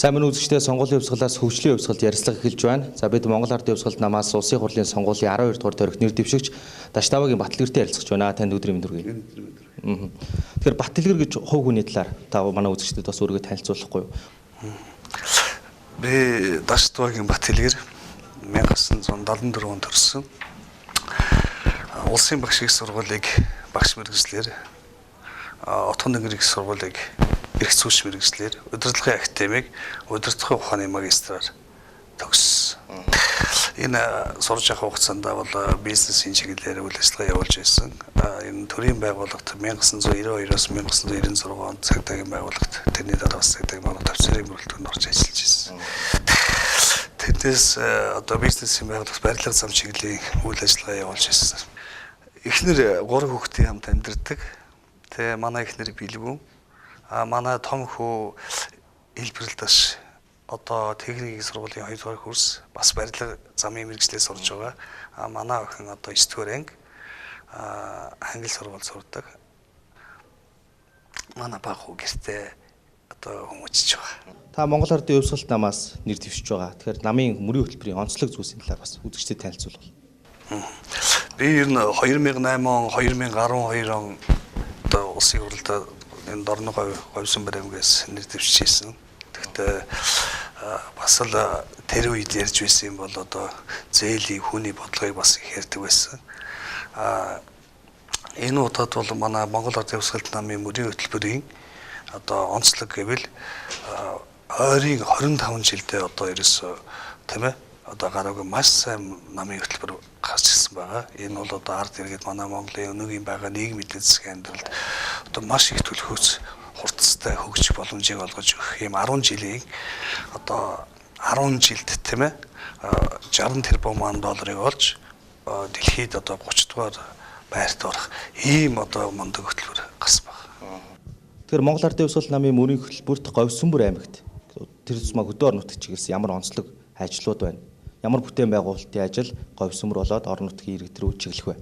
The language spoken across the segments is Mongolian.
Сайн мөн үзэгчдээ сонгуулийн хувьсгалаас хөгжлийн хувьсгалд ярилцлага эхэлж байна. За бид Монгол Ардын хувьсгалд намаас улсын хурлын сонгуулийн 12 дугаар тойрогт нэр дэвшигч Даштавагийн Батэлгэртэй ярилцж байна. Танд өдрийн мэнд хүргэе. Тэгэхээр Батэлгэр гэж хувь хүний талаар та манай үзэгчдэд бас өөрийгөө танилцуулахгүй юу? Би Даштавагийн Батэлгэр 1974 онд төрсөн. Улсын багш их сургуулийг багш мэргэжлэр, Отгон дэнгэр их сургуулийг эрх зүйч мэргэжлэр, удирдлагын академиг удирдлагын ухааны магистраар төгссөн. Энэ сурж явах хугацаанд бол бизнесийн чиглэлээр үйл ажиллагаа явуулж байсан. Энэ төрийн байгууллагт 1992-оос 1996 онд цагдаагийн байгууллагт, тэрний дараа бас цагдаагийн байгууллагт офицерын бүрэлдэхүүнд орж ажиллаж байсан. Тэндээс одоо бизнесийн байгууллагт барилга зам чиглэлийн үйл ажиллагаа явуулж байсан. Эхнэр 3 хүүхдийн хамт амьдардаг. Тэгээ манай эхнэр Билгүн. Манай том хүү хэлбэрлэлдэж одоо техникийн сургуулийн 2 дугаар курс бас барилга замын мэргэжлээ сурж байгаа. Манай охин одоо 9 дугаар анги англи сургууль сурдаг. Манай баг хүү гэртээ одоо хүмүүжиж байгаа. Та Монгол Ардын хувьсгалт намаас нэр дэвшиж байгаа. Тэгэхээр намын мөрийн хөтөлбөрийн онцлог зүйлсийн талаар бас үзэгчдэд танилцуулбал. Би ер нь 2008 он 2012 он одоо улсын хурлд энэ Дорно говьсон баримгаас нэр дэвшижсэн. Тэгэхдээ бас л тэр үед ярьж байсан юм бол одоо зээлийн хүний бодлогыг бас их ярьдаг байсан. Энэ удаад бол манай Монгол Ардын хувьсгалт намын мөрийн хөтөлбөрийн одоо онцлог гэвэл ойрын 25 жилдээ одоо ерөөсөө тийм ээ одоо гараагүй маш сайн намын хөтөлбөр гарч ирсэн байгаа. Энэ бол одоо ард иргэд манай Монголын өнөөгийн байгаа нийгмийн эдийн засгийн амьдралд одоо маш их төлөвлөс хурцтай хөгжих боломжийг олгож өгөх юм 10 жилийн одоо 10 жилд тийм ээ 60 тэрбум долларыг олж дэлхийд одоо 30 дугаар байрт орох ийм одоо мундаг хөтөлбөр гарсан байна. Тэгэхээр Монгол Ардын хувьсгалт намын мөрийн хөтөлбөрт Говьсөнбөр аймагт тэр тусмаа хөдөө орон нутгад чиглэсэн ямар онцлог ажлууд байна? Ямар бүтээн байгуулалтын ажил Говьсөнбөр болоод орон нутгийн иргэд рүү чиглэх вэ?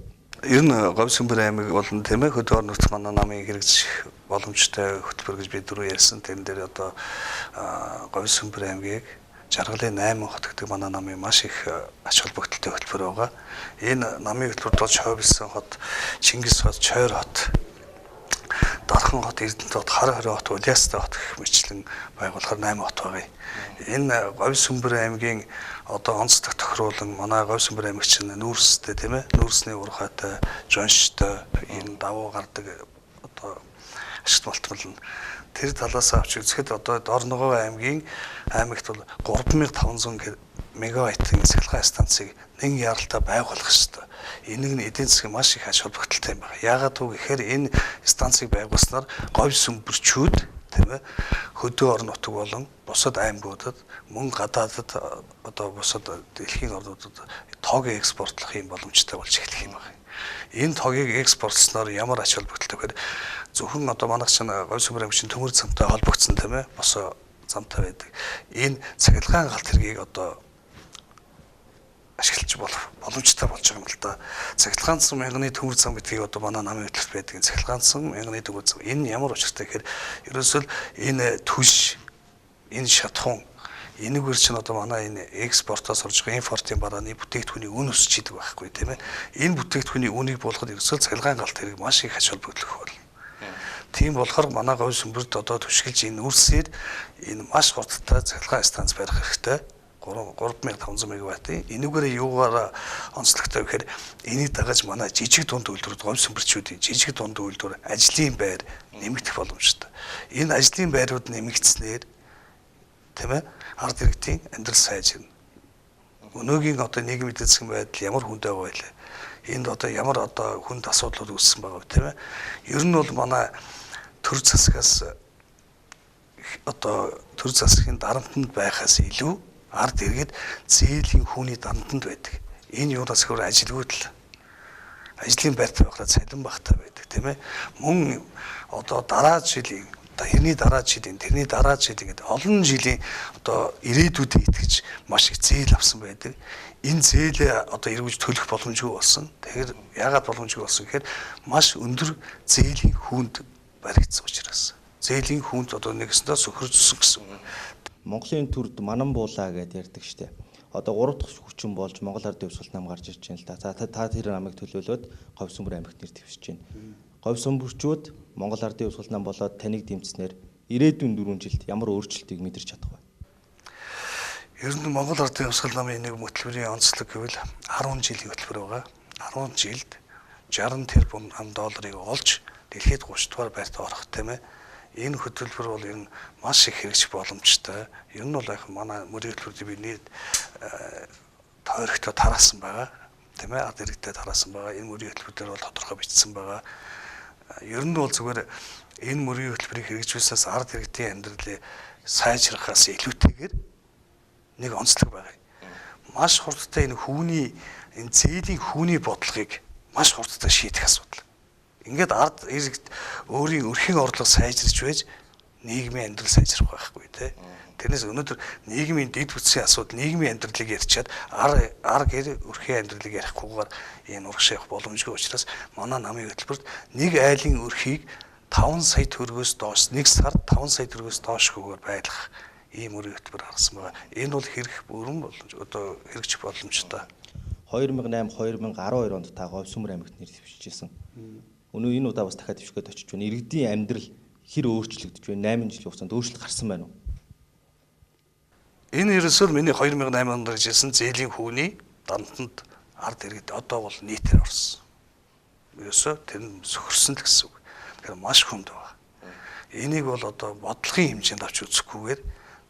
Ер нь Говьсөнбөр аймаг болон тийм ээ хөдөө орон нутг манай намын хэрэгжих боломжтой хөтөлбөр гэж бид дөрөв ярьсан. Тэрэн дээр одоо Говьсөнбөр аймгийг Жаргалын 8 хот гэдэг манай намын маш их ач холбогдолтой хөтөлбөр байгаа. Энэ намын хөтөлбөрт бол Чойбилсэн хот, Чингис хот, Чойр хот, Дархан хот, Эрдэнэт хот, Хар хорин хот, Улаастай хот гэх мэтлэн байгуулахаар 8 хот байгаа. Энэ Говьсөнбөр аймгийн одоо онцлог тохируулан манай Говьсөнбөр аймаг чинь нүүрстэй тийм ээ нүүрсний урхайтай, жонштой энэ давуу гардаг одоо ашигт малтмал тэр талаас авч үзэхэд одоо Дорногов аймгийн аймагт бол 3500 мегаваттын цахилгаан станцыг нэг яралтай байгуулах ёстой. Энийг нь эдийн засгийн маш их ач холбогдолтой юм байна. Яагаад вэ гэхээр энэ станцыг байгуулснаар Говьсөнбөрчүүд тийм ээ хөдөө орон нутаг болон бусад аймагуудад мөн гадаадад одоо бусад дэлхийн орнуудад тоог экспортлох юм боломжтой болж эхлэх юм байна. Энэ тоогийг экспортлсноор ямар ач холбогдолтой вэ? Зөвхөн одоо манайх чинь Говьсөнбөр аймаг чинь төмөр замтай холбогдсон тийм ээ босоо замтай байдаг. Энэ цахилгаан галт хэргийг одоо ашиглаж боломжтой болж байгаа юм л да. Цахилгаансан мянганы төмөр зам гэдгийг одоо манай намын хөтөлбөрт байдаг. Цахилгаансан мянганы төмөр зам. Энэ ямар учиртай гэхээр ерөөсөө энэ түш, энэ шатхуун, энэгээр чинь одоо манай энэ экспортоос орж байгаа импортын барааны бүтээгдэхүүний үн өсч идэг байхгүй тийм ээ. Энэ бүтээгдэхүүний үнийг болгоход ерөөсөө цахилгаан галт хэрэг маш их ач холбогдох болно. Тийм болохоор манай Говьсөнбөрт одоо түшгэлж энэ үрсээр энэ маш хурдтай цахилгаан станц барих хэрэгтэй. 3500 мегаваттын энүүгээр юугаар онцлогтой гэхээр энийг дагаж манай жижиг дунд үйлдвэрүүд Говьсөнбөрчүүдийн жижиг дунд үйлдвэр ажлын байр нэмэгдэх боломжтой. Энэ ажлын байрууд нэмэгдснээр тийм ээ ард иргэдийн амьдрал сайжирна. Өнөөгийн одоо нийгмийн эдийн засгийн байдал ямар хүндээ байгаа вэ? Энд одоо ямар одоо хүнд асуудлууд үүссэн байгаа вэ тийм ээ? Ер нь бол манай төр засгаас одоо төр засгийн дарамтнд байхаас илүү ард иргэд зээлийн хүний дарамтанд байдаг. Энэ юунаас хөр ажилгүйд л ажлын байртай байхад цалин багтаа байдаг тийм ээ. Мөн одоо дараа жилийн тэрний дараа жилийн гэдэг олон жилийн одоо ирээдүйдээ итгэж маш их зээл авсан байдаг. Энэ зээлээ одоо эргүүлж төлөх боломжгүй болсон. Тэгэхээр яагаад боломжгүй болсон гэхээр маш өндөр зээлийн хүнд баригдсан учраас. Зээлийн хүнд одоо нэгэсэндээ сөхөржсөн гэсэн үг. Монголын төрд манан буулаа гэдээ ярьдаг штеп. Одоо 3 дахь хүчин болж Монгол Ардын Хувьсгалт нам гарч ирж байна л да. За та тэр намыг төлөөлөөд Говьсөнбөр аймагт нэр дэвшиж байна. Говьсөнбөрчүүд Монгол Ардын Хувьсгалт нам болоод таныг дэмжснээр ирээдүйн 4 жилд ямар өөрчлөлтийг мэдэрч чадах вэ? Ер нь Монгол Ардын Хувьсгалт намын нэг хөтөлбөрийн онцлог гэвэл 10 жилийн хөтөлбөр байгаа. 10 жилд 60 тэрбум $, олж дэлхийд 30 дугаар байрт орох тийм ээ. Энэ хөтөлбөр бол ер нь маш их хэрэгжих боломжтой. Ер нь бол яг манай мөрийн хөтөлбөрөд би нийт тойрогтой тараасан байгаа. Тийм ээ, ард иргэдэд тараасан байгаа. Энэ мөрийн хөтөлбөр дээр бол тодорхой бичсэн байгаа. Ер нь бол зүгээр энэ мөрийн хөтөлбөрийг хэрэгжүүлснээс ард иргэдийн амьдралыг сайжрахаас илүүтэйгээр нэг онцлог байгаа. Маш хурдтай энэ зээлийн хүүний бодлогыг маш хурдтай шийдэх асуудал. Ингээд ард иргэд өөрийн өрхийн орлого сайжирч байж нийгмийн амьдрал сайжрах байхгүй тий. Тэрнээс өнөөдөр нийгмийн дэд бүтцийн асуудал, нийгмийн амьдралыг ярьчаад ар гэр өрхийн амьдралыг ярихгүйгээр энэ урагшаа явах боломжгүй учраас манай намын хөтөлбөрт нэг айлын өрхийг 5 сая төгрөгөөс доош нэг сард 5 сая төгрөгөөс доошгүйгээр байлгах ийм мөрийн хөтөлбөр гаргасан байгаа. Энэ бол хэрэгжих боломжтой. 2008-2012 онд та Говьсөнбөр аймагт нэр дэвшижсэн. Өнөө энэ удаа бас дахиад дэвшгээд очиж байна. Иргэдийн амьдрал хэр өөрчлөгдөж байна? 8 жилийн хугацаанд өөрчлөлт гарсан байна уу? Энэ ерөөсөө миний 2008 онд иржсэн зээлийн хүүний данданд ард иргэд одоо бол нийтээр орсон. Ерөөсөө тэр нь сөхөрсөн л гэсэн үг. Тэгэхээр маш хүнд байна. Энийг бол одоо бодлогын хэмжээнд авч үзэхгүйгээр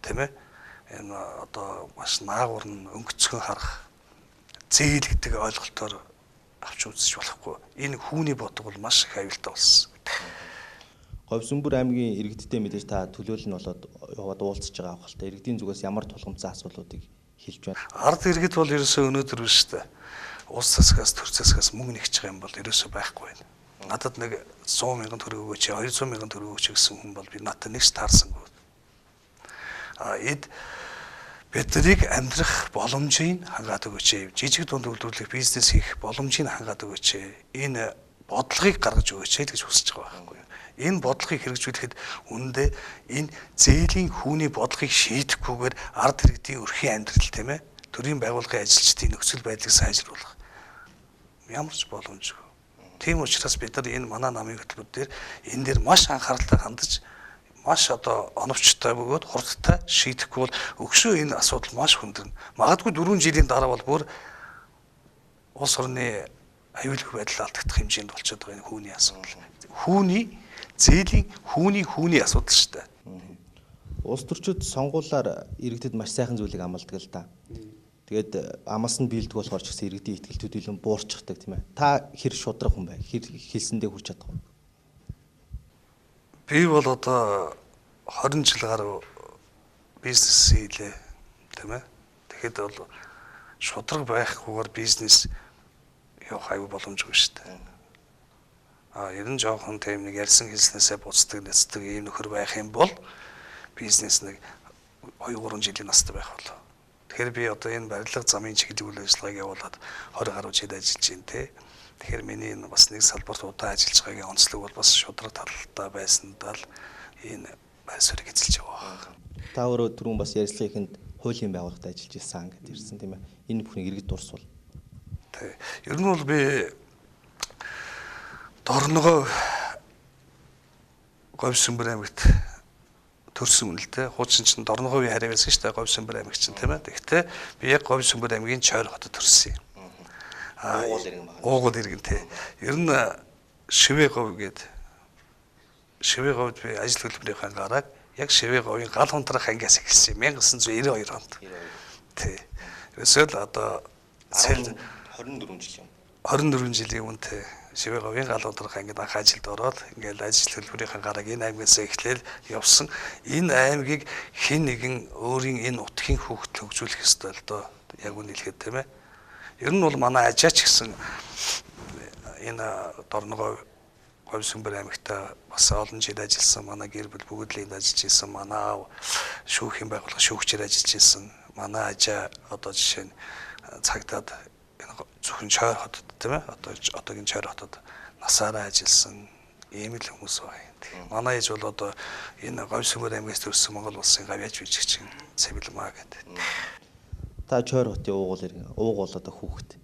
тийм ээ энэ одоо маш наагур нь өнгөцгөн харах зээл гэдэг ойлголтоор авч үзэж болохгүй. Энэ хүүний бодлого бол маш их аюултай болсон. Говьсөнбөр аймгийн иргэдтэй мэдээж та төлөөлөл нь болоод яваад уулзж байгаа авахалтай. Иргэдийн зүгээс ямар тулгымцсан асуултуудыг хэлж байна? Ард иргэд бол ерөөсөө өнөөдөр биш үү? Улс засгаас төр засгаас мөнгө нэгж байгаа юм бол ерөөсөө байхгүй байна. Надад нэг 100,000 төгрөг өгөөч, 200,000 төгрөг өгөөч гэсэн хүн бол би надад нэг ч таарсангүй. Биднийг амьдрах боломжийг хангаад өгөөч. Жижиг дунд үйлдвэрлэх бизнес хийх боломжийг хангаад өгөөч. Энэ бодлогыг гаргаж өгөөч гэж хүсэж байгаа байхгүй юу? Энэ бодлогыг хэрэгжүүлэхэд үүндээ энэ зээлийн хүүний бодлогыг шийдэхгүйгээр ард иргэдийн өрхийн амьдрал тийм ээ төрийн байгууллагын ажилчдын нөхцөл байдлыг сайжруулах ямар ч боломжгүй. Тийм учраас бид нар энэ манай намын хөтөлбөр дээр энэ дээр маш анхааралтай хандаж маш одоо оновчтой бөгөөд хурдтай шийдэхгүй бол өгшөө энэ асуудал маш хүндэрнэ. Магадгүй 4 жилийн дараа бол бүр улс орны аюулгүй байдал алдагдах хэмжээнд болчиход байгаа энэ хүүний асуудал. Зээлийн хүүний асуудал шүү дээ. Улс төрчид сонгуулаар иргэдэд маш сайхан зүйлийг амладаг л да. Тэгээд амаас нь биелдэг болохоор ч гэсэн иргэдийн итгэл төдийлөн буурчихдаг тийм ээ. Та хэр шудрах хүн бай? Хэр хэлсэндээ хүрч чадах вэ? Би бол одоо 20 жил гаруй бизнес хийлээ тийм ээ. Тэгэхэд бол шудраг байхгүйгээр бизнес явах аюу боломжгүй шүү дээ. Ер нь жоохон тийм нэг ярьсан хэлснээсээ буцдаг нэцдэг ийм нөхөр байх юм бол бизнес нэг 2-3 жилийн настай байх болов. Тэгэхээр би одоо энэ барилга замын чиглэл үйл ажиллагааг явуулаад 20 гаруй жил ажиллаж байна те. Тэгэхээр миний энэ бас нэг салбарт удаан ажиллаж байгаагийн онцлог бол бас шудраг талтай байсандаа л энэ байр суурийг эзэлж байгаа. Та өөрөө түрүүн бас ярилцлагын эхэнд хуулийн байгууллагад ажиллаж ирсэн гэдээ ирсэн тийм ээ. Энэ бүхнийг иргэд дурсвал. Тэг. Ер нь бол би Дорногов Говьсөнбөр аймагт төрсөн юм л дээ. Хуучин чинь Дорноговын харь байсан шүү дээ Говьсөнбөр аймаг чинь тийм ээ. Тэгэхдээ би яг Говьсөнбөр аймгийн Чойр хотод төрсөн юм. Уугуул иргэн тий. Ер нь Шивэговь гээд Шивэговьд би ажил хөдөлмөрийн гараад яг Шивэговийн гал хунтрах ангиас эхэлсэн 1992 онд. Тий. Эсвэл одоо 24 жил юм. 24 жилийн өмнө Шивэговийн гал хунтрах ангид анх ажилд ороод ингээл ажил хөдөлмөрийн гараг энэ аймгаас эхлээл явсан. Энэ аймгийг хэн нэгэн өөрийн энэ нутгийн хүүхэд хөгжүүлэх ёстой л доо. Яг үн хэлэхэд тийм ээ. Ер нь бол манай ажаач гэсэн энэ Дорногов Говьсөнбөр аймагта бас олон жил ажилласан. Манай гэр бүл бүгд л энд ажиллаж исэн. Манай аав шүүхийн байгууллага шүүгчээр ажиллаж исэн. Манай ажаа одоо жишээ нь цагдаад зөвхөн Чойр хотод тийм ээ. Одоогийн Чойр хотод насаараа ажилласан ийм л хүмүүс байна. гэдэг. Манай ээж бол одоо энэ Говьсүмбэр аймгаас төрсэн Монгол улсын гавьяач жүжигчин Цэвэлмаа гэдэг. Та Чойр хотын ууг бол одоо хүүхэд.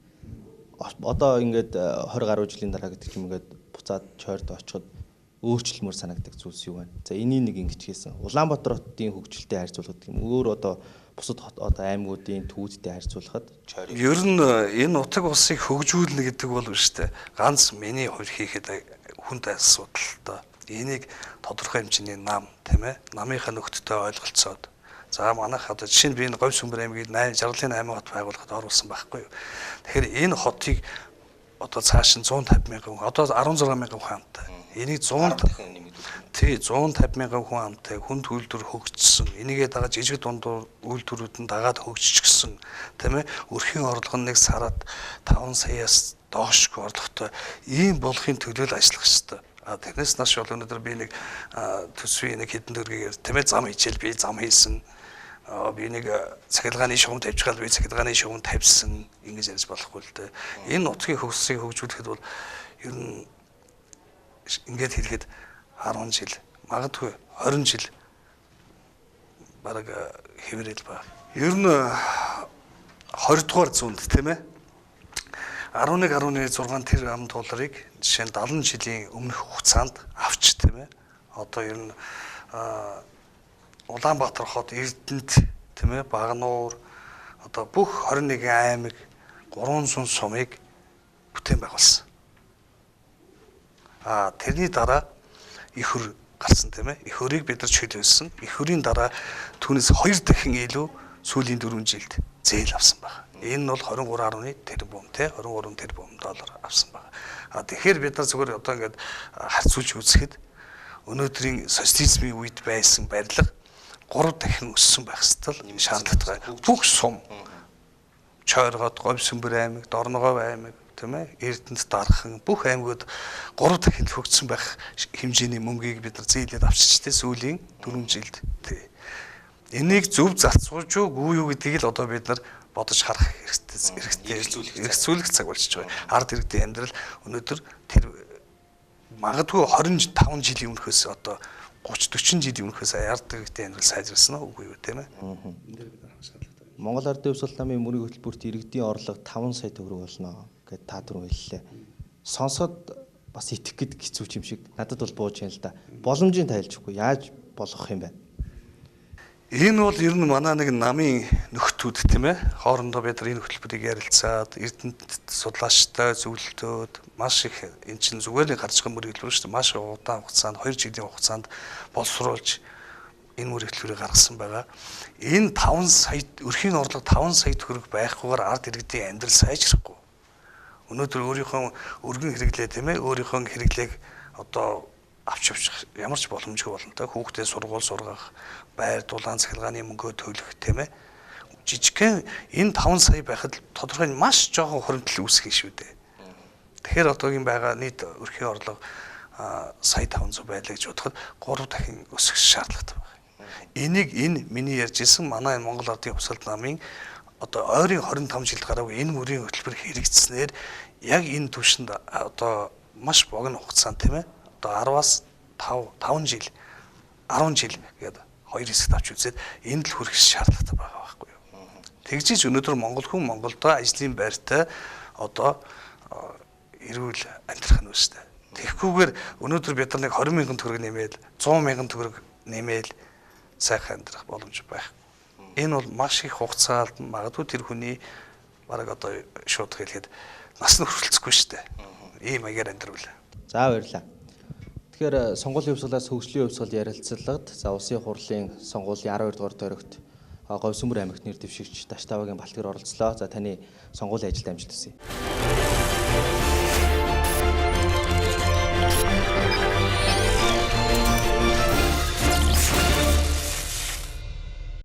Одоо ингээд 20 гаруй жилийн дараа гэдэг юм ингээд буцаад Чойрд очиход өөрчлөлмөр санагддаг зүйлс юу байна? За энийг нэг ингэж хийсэн. Улаанбаатар хотын хөгжилтэй харьцуулахад юм өөр одоо бусад одоо аймагуудын төвүүдтэй харьцуулахад Чойр. Ер нь энэ утаг улсыг хөгжүүлнэ гэдэг бол биш үү? Ганц миний хувьд хийхэд хүнд асуудал та. Энийг тодорхой хэмжээний нам тийм ээ намынхаа нөхдөдөө ойлголцоод за манайх одоо жишээ нь би энэ Говьсүмбэр аймгийг 60-ын 8 хот байгуулахад оруулсан байхгүй юу. Тэгэхээр энэ хотыг одоо цааш нь 150 мянган хүн одоо 16 мянган хүн амтай. Энийг 150 мянган хүн амтай хүнд үйлдвэр хөгжсөн. Энийгээ дагаад жижиг дундуур үйлдвэрүүд нь дагаад хөгжчихсөн. Тийм ээ өрхийн орлого нь нэг сард 5 саяас доошгүй орлоготой ийм болохын төлөө л ажиллах хэрэгтэй. Тэрнээс нааш бол өнөөдөр би нэг төсвийн нэг хэдэн төгрөгийг тийм ээ зам хичээл би зам хийсэн. Би нэг цахилгааны шугам тавьчихвал би цахилгааны шугам тавьсан ингэж ярьж болохгүй л дээ. Энэ нутгийн хөгжлийг хөгжүүлэхэд бол ер нь ингээд хэлэхэд 10 жил магадгүй 20 жил бараг хэврэл ба. Ер нь 20 дугаар зуунд тийм ээ 11.6 тэрбум долларыг жишээ нь 70 жилийн өмнөх хугацаанд авч тийм ээ одоо ер нь Улаанбаатар хот Эрдэнэт тийм ээ Багнуур одоо бүх 21 аймаг 300 сумыг бүтээн байгуулсан. Тэрний дараа их хөр гарсан тийм ээ. Их хөрийг бид нар чөлөөсөн. Их хөрийн дараа түүнээс 2 дахин илүү сүүлийн 4 жилд зээл авсан байна. Энэ нь бол 23.1 тэрбум тий 23 тэрбум доллар авсан байна. Тэгэхээр бид нар зүгээр одоо ингээд харьцуулж үзэхэд өнөөдрийн социализмын үед байсан барилга 3 дахин өссөн байх ёстой шаардлагатай. Бүх сум Чойргоод, Говьсүмбэр аймаг, Дорногов аймаг тийм ээ Эрдэнэт дархан бүх аймагуд 3 дахин хөгжсөн байх хэмжээний мөнгийг бид нар зээлээд авчичтэй сүүлийн 4 жилд тий. Энийг зөв зарцуулж үгүй юу гэдгийг л одоо бид нар бодож харах хэрэгтэй эргцүүлэх цаг болчихж байгаа. Ард иргэдийн амьдрал өнөөдөр тэр магадгүй 25 жилийн өмнөхөөс одоо 30-40 жилийн өмнөхөөс ард иргэдийн амьдрал сайжирсан уу үгүй юу тийм ээ. Монгол Ардын Хувьсгалт намын мөрийн хөтөлбөрт иргэдийн орлого 5 сая төгрөг болно гэд та түрүү хэллээ. Сонсоод бас итгэх гээд хэцүү юм шиг надад бол бууж юм л да. Боломжийн тайлжгүй яаж болгох юм бэ? Энэ бол ер нь манай нэг намын нөхдүүд тийм ээ хоорондоо бид нар энэ хөтөлбөрийг ярилцаад Эрдэнэт судлаачтай зөвлөлтөөд маш их эн чинь зүгээр нэг гарч байгаа мөрийн хөтөлбөр шүү дээ маш удаан хугацаанд 2 жилийн хугацаанд боловсруулж энэ мөрийн хөтөлбөрийг гаргасан байгаа. Энэ 5 сая өрхийн орлого 5 сая төгрөг байхгүйгээр ард иргэдийн амьдрал сайжрахгүй. Өнөөдөр өөрийнхөө өргөн хэрэглээ тийм ээ өөрийнхөө хэрэглээг одоо авч явчих ямар ч боломжгүй болонтой хүүхдээ сургууль сургах байр дулаан цахилгааны мөнгөө төлөх тийм ээ жижигхэн энэ 5 сая байхад тодорхой маш жоохон хуримтлал үүсэх юм шүү дээ. Тэгэхээр одоогийн байгаа нийт өрхийн орлого сая 500 байлаа гэж бодоход 3 дахин өсөх шаардлагатай байна. Энийг энэ миний ярьж исэн манай Монгол Ардын Хувьсгалт намын одоо ойрын 25 жилд гараагүй энэ мөрийн хөтөлбөр хэрэгжснээр яг энэ түвшинд одоо маш богино хугацаанд тийм ээ одоо 10-аас 5 жил 10 жил гэдэг 2 хэсэгт авч үзээд энд л хүрэх шаардлагатай байгаа байхгүй юу. Тэгжиж өнөөдөр монгол хүн Монголдо ажлын байртай одоо эрүүл амьдрах нь үстэй. Тэгэхгүйгээр өнөөдөр бид нар нэг 20 мянган төгрөг нэмээд 100 мянган төгрөг нэмээд сайхан амьдрах боломж байх. Энэ бол маш их хугацаанд магадгүй тэр хүний бараг одоо шууд хэлэхэд нас нь хүрэлцэхгүй шүү дээ. Ийм маягаар амьдрал. За баярлалаа. Тэгэхээр сонгуулийн хувьсгалаас хөгжлийн хувьсгал ярилцлагад за улсын хурлын сонгуулийн 12 дугаар тойрогт Говьсүмбэр аймагт нэр дэвшигч Таштавагийн Балтгэр оролцлоо. За таны сонгуулийн ажилд амжилт хүсье.